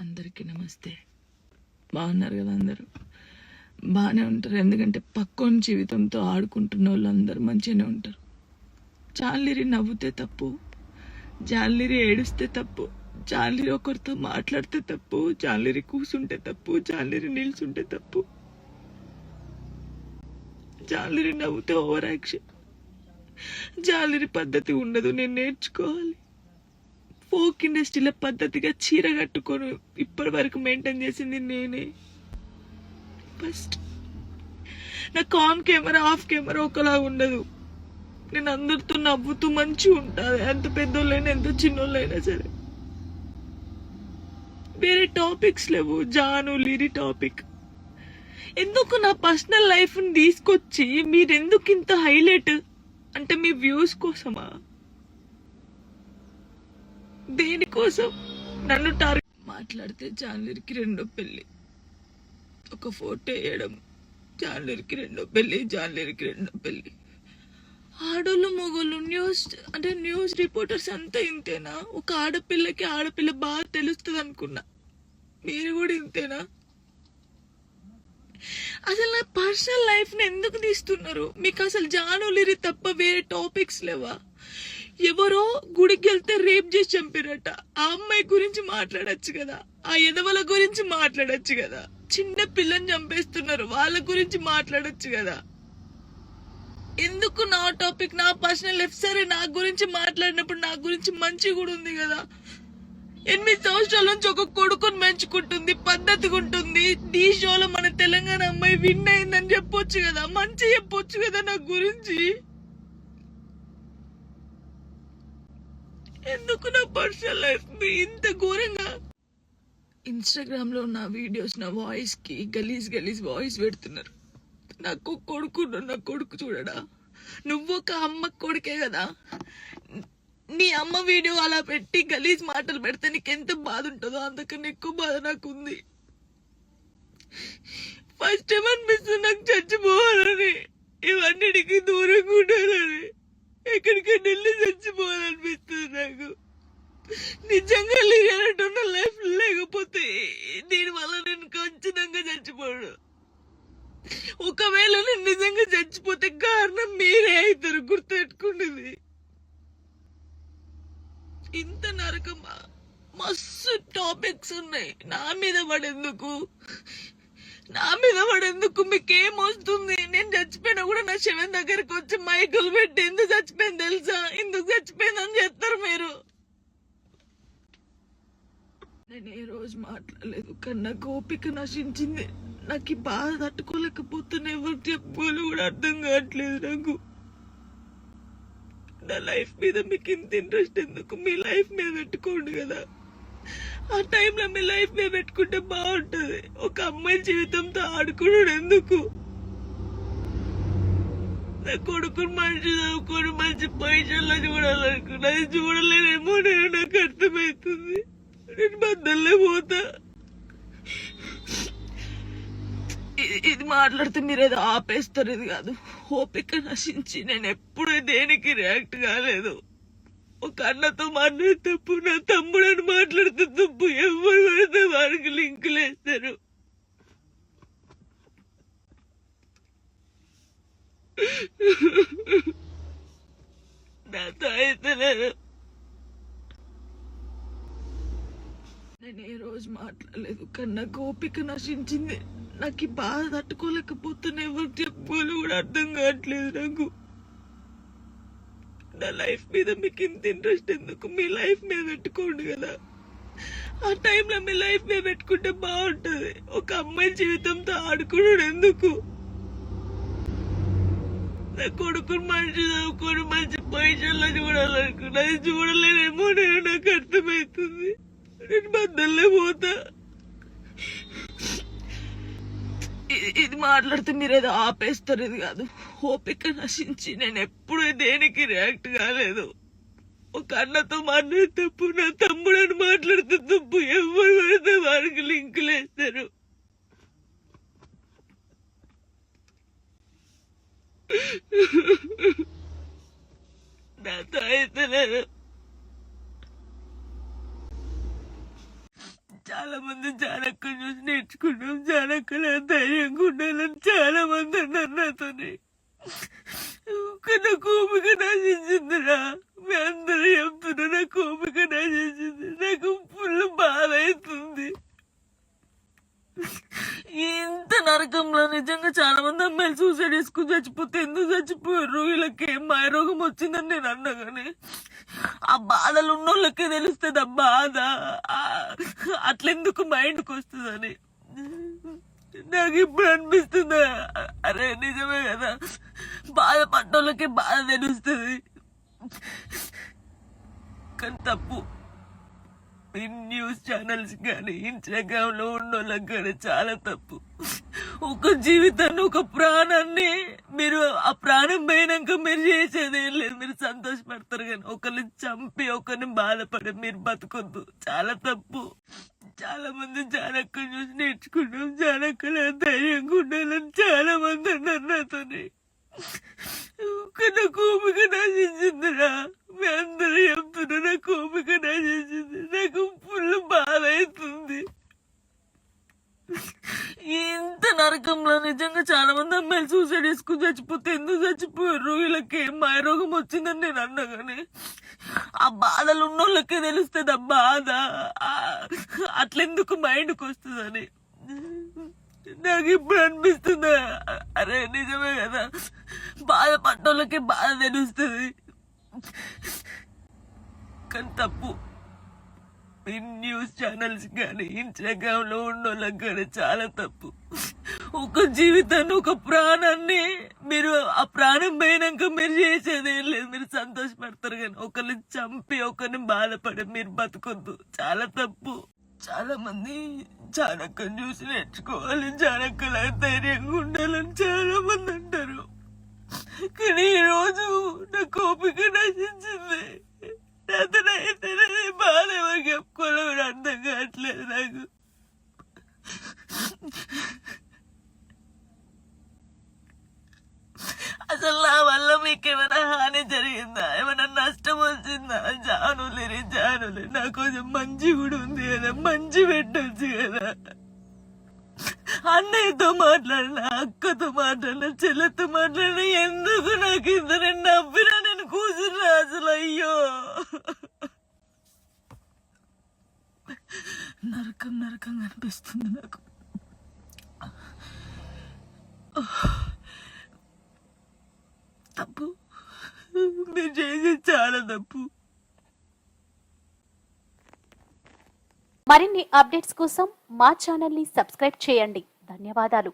అందరికీ నమస్తే. బాగున్నారు కదా? అందరూ బాగానే ఉంటారు. ఎందుకంటే పక్కోని జీవితంతో ఆడుకుంటున్న వాళ్ళు అందరూ మంచిగానే ఉంటారు. జాలిరి నవ్వుతే తప్పు, జాలిరి ఏడుస్తే తప్పు, జాలిరి ఒకరితో మాట్లాడితే తప్పు, జాలిరి కూసుంటే తప్పు, జాలిరి నిల్చుంటే తప్పు, జాలిరి నవ్వుతే ఓవర్ యాక్షన్. జాలిరి పద్ధతి ఉండదు, నేను నేర్చుకోవాలి. ఫోక్ ఇండస్ట్రీలో పద్ధతిగా చీర కట్టుకొని ఇప్పటి వరకు మెయింటైన్ చేసింది నేనే. ఫస్ట్ నాకు ఆన్ కెమెరా ఆఫ్ కెమెరా ఒకలా ఉండదు. నేను అందరితో నవ్వుతూ మంచిగా ఉంటాను, ఎంత పెద్దోళ్ళైనా ఎంత చిన్నోళ్ళైనా సరే. వేరే టాపిక్స్ లేవు, జాను లిరి టాపిక్. ఎందుకు నా పర్సనల్ లైఫ్ ని తీసుకొచ్చి మీరెందుకు ఇంత హైలైట్? అంటే మీ వ్యూస్ కోసమా? దేనికోసం నన్ను టార్గెట్? మాట్లాడితే జాన్లరికి రెండో పెళ్లి, ఒక ఫోటో వేయడం, జాన్లరికి రెండో పెళ్లి, జాన్లరికి రెండో పెళ్లి. ఆడోళ్ళు మొగోళ్ళు న్యూస్ రిపోర్టర్స్ అంతా ఇంతేనా? ఒక ఆడపిల్ల బాగా తెలుస్తుంది అనుకున్నా, మీరు కూడా ఇంతేనా? అసలు నా పర్సనల్ లైఫ్ ని ఎందుకు తీస్తున్నారు? మీకు అసలు జానులిరి తప్ప వేరే టాపిక్స్ లేవా? ఎవరో గుడికి వెళ్తే రేప్ చేసి చంపారట, ఆ అమ్మాయి గురించి మాట్లాడచ్చు కదా, ఆ ఎదవల గురించి మాట్లాడచ్చు కదా. చిన్న పిల్లని చంపేస్తున్నారు, వాళ్ళ గురించి మాట్లాడచ్చు కదా. ఎందుకు నా టాపిక్, నా పర్సనల్ లైఫ్? సరే, నా గురించి మాట్లాడినప్పుడు నా గురించి మంచి కూడా ఉంది కదా. 8 సంవత్సరాల నుంచి ఒక కొడుకుని పెంచుకుంటుంది, పద్ధతిగా ఉంటుంది. ఈ షోలో మన తెలంగాణ అమ్మాయి విన్ అయిందని చెప్పొచ్చు కదా, మంచి చెప్పొచ్చు కదా నా గురించి. ఎందుకు నా పర్సనల్ లైఫ్ ఇంత ఘోరంగా? ఇన్స్టాగ్రామ్ లో నా వీడియోస్, నా వాయిస్ కి గలీజ్ వాయిస్ పెడుతున్నారు. నాకు కొడుకు చూడడా? నువ్వు ఒక అమ్మ కొడుకే కదా. నీ అమ్మ వీడియో అలా పెట్టి గలీజ్ మాటలు పెడితే నీకెంత బాధ ఉంటుందో అంతకన్నా ఎక్కువ బాధ నాకు ఉంది. ఫస్ట్ టైం అనిపిస్తుంది నాకు చచ్చిపోవాలని, ఇవన్నిటికీ దూరంగా ఉండాలని, ఎక్కడికైనా వెళ్ళి చచ్చిపోవాలనిపిస్తుంది నాకు. నిజంగా లేనట్టున్న లైఫ్ లేకపోతే దీనివల్ల నేను ఖచ్చితంగా చచ్చిపోడు. ఒకవేళ నేను నిజంగా చచ్చిపోతే కారణం మీరే అవుతారు, గుర్తుపెట్టుకున్నది. ఇంత నరకమా? మస్తు టాపిక్స్ ఉన్నాయి. నా మీద పడేందుకు మీకేం వస్తుంది? నేను చచ్చిపోయినా కూడా నా శవం దగ్గరకు వచ్చి మైకులు పెట్టి ఎందుకు చచ్చిపోయింది తెలుసా, ఎందుకు చచ్చిపోయిందని చెప్తారు మీరు. నేను ఏ రోజు మాట్లాడలేదు, కానీ నాకు ఓపిక నశించింది. నాకు ఈ బాధ తట్టుకోలేకపోతున్నా, ఎవరికి చెప్పుకోవాలి కూడా అర్థం కావట్లేదు నాకు. నా లైఫ్ మీద మీకు ఇంత ఇంట్రెస్ట్ ఎందుకు? మీ లైఫ్ మీద పెట్టుకోండి కదా. ఆ టైంలో మీ లైఫ్ మీద పెట్టుకుంటే బాగుంటది. ఒక అమ్మాయి జీవితంతో ఆడుకున్నాడు ఎందుకు? నా కొడుకుని మంచి చదువుకొని మంచి పొజిషన్లో చూడాలనుకున్నా, అది చూడలేనేమో నాకు అర్థమవుతుంది. నేను బద్దల్లే పోతా. ఇది మాట్లాడితే మీరు ఏదో ఆపేస్తారు, ఇది కాదు. ఓపిక నశించి నేను ఎప్పుడు దేనికి రియాక్ట్ కాలేదు. ఒక అన్నతో మాట్లాడే తప్పు, నా తమ్ముడని మాట్లాడితే తప్పు, ఎవరు పడితే వారికి లింకులు వేస్తారు. నాతో అయితే లేదు. నేను ఏ రోజు మాట్లాడలేదు, కానీ నాకు ఓపిక నశించింది. నాకు ఈ బాధ తట్టుకోలేకపోతున్నా, ఎవరికి చెప్పుకోవాలి కూడా అర్థం కావట్లేదు నాకు. నా లైఫ్ మీద మీకు ఇంత ఇంట్రెస్ట్ ఎందుకు? మీ లైఫ్ మీద పెట్టుకోండి కదా. ఆ టైంలో మీ లైఫ్ మీద పెట్టుకుంటే బాగుంటది. ఒక అమ్మాయి జీవితంతో ఆడుకున్నాడు ఎందుకు? నా కొడుకుని మంచి చదువుకొని మంచి పొజిషన్లో చూడాలనుకున్నా, అది చూడలేనేమో నాకు అర్థమవుతుంది. నేను బద్దల్లే పోతా. ఇది మాట్లాడితే మీరు ఏదో ఆపేస్తారు, ఇది కాదు. ఓపిక నశించి నేను ఎప్పుడు దేనికి రియాక్ట్ కాలేదు. ఒక అన్నతో మాట్లాడే తప్పు, నా తమ్ముడని మాట్లాడితే తప్పు, ఎవరు పడితే వారికి లింకులు వేస్తారు. నాతో అయితే లేదు. చాలా మంది జానక్కని చూసి నేర్చుకున్నాం. జానక్కలా ధైర్యంగా ఉండాలని చాలా మంది అన్నారు నాతోని. నాకు ఓపిక నశించిందిరా. మీ అందరూ చెప్తున్నా నాకు ఓపిక నశించింది. నాకు ఫుల్ బాధ అవుతుంది. ఇంత నరకంలో నిజంగా చాలా మంది అమ్మాయిలు సూసైడ్ చేసుకుని చచ్చిపోతే ఎందుకు చచ్చిపోయారు? వీళ్ళకి ఏం మాయరోగం వచ్చిందని నేను అన్నా కానీ ఆ బాధలు ఉన్నోళ్ళకే తెలుస్తుంది ఆ బాధ. అట్లెందుకు మైండ్కి వస్తుందని నాకు ఇప్పుడు అనిపిస్తుందా? అరే నిజమే కదా, బాధపడ్డోళ్ళకే బాధ తెలుస్తుంది కానీ తప్పు. ఈ న్యూస్ ఛానల్స్ కానీ ఇన్స్టాగ్రామ్ లో ఉన్నోళ్ళకి కానీ చాలా తప్పు. ఒక జీవితాన్ని, ఒక ప్రాణాన్ని మీరు ఆ ప్రాణం పోయినాక మీరు చేసేది ఏం లేదు. మీరు సంతోషపడతారు కానీ ఒకరిని చంపి ఒకరిని బాధపడి మీరు బతకొద్దు. చాలా తప్పు. చాలా మంది జానక్కని చూసి నేర్చుకున్నాం. జానక్కలా ధైర్యంగా ఉండాలని చాలా మంది అన్నారు నాతోని. నాకు ఓపిక నశించిందిరా. మీ అందరూ చెప్తున్నా నాకు ఓపిక నశించింది. నాకు ఫుల్ బాధ అవుతుంది. ఇంత నరకంలో నిజంగా చాలా మంది అమ్మాయిలు సూసైడ్ చేసుకుని చచ్చిపోతే ఎందుకు చచ్చిపోయారు? వీళ్ళకి ఏం మాయరోగం వచ్చిందని నేను అన్నా కానీ ఆ బాధలు ఉన్నోళ్ళకే తెలుస్తుంది ఆ బాధ. అట్లెందుకు మైండ్కి వస్తుందని నాకు ఇప్పుడు అనిపిస్తుందా? అరే నిజమే కదా, బాధపడ్డోళ్ళకే బాధ తెలుస్తుంది కానీ తప్పు. ఈ న్యూస్ ఛానల్స్ కానీ ఇన్స్టాగ్రామ్ లో ఉన్నోళ్ళకి కానీ చాలా తప్పు. ఒక జీవితాన్ని, ఒక ప్రాణాన్ని మీరు ఆ ప్రాణం పోయినాక మీరు చేసేది ఏం లేదు. మీరు సంతోషపడతారు కానీ ఒకరిని చంపి ఒకరిని బాధపడి మీరు బతకొద్దు. చాలా తప్పు. చాలా మంది జానక్కని చూసి నేర్చుకోవాలి, జానక్కలా ధైర్యంగా ఉండాలని చాలా మంది అంటారు కానీ ఈ రోజు నాకు ఓపిక నశించింది. అతనైతే బాధ ఎవరికి చెప్పుకోవాలో కూడా అర్థం కావట్లేదు నాకు. అసలు నా వల్ల మీకు ఏమైనా హాని జరిగిందా? ఏమైనా నష్టం వచ్చిందా? జానులే నా కొంచెం మంచి కూడా ఉంది కదా, మంచి పెట్టొచ్చు కదా. అన్నయ్యతో మాట్లాడినా, అక్కతో మాట్లాడినా, చెల్లెతో మాట్లాడినా ఎందుకు నాకు ఇద్దరు నవ్వినా నేను కూర్చున్నా అసలు. అయ్యో నరకం అనిపిస్తుంది నాకు. తప్పు, మీరు చేసేది చాలా తప్పు. మరిన్ని అప్డేట్స్ కోసం మా ఛానల్ ని సబ్స్క్రైబ్ చేయండి. ధన్యవాదాలు.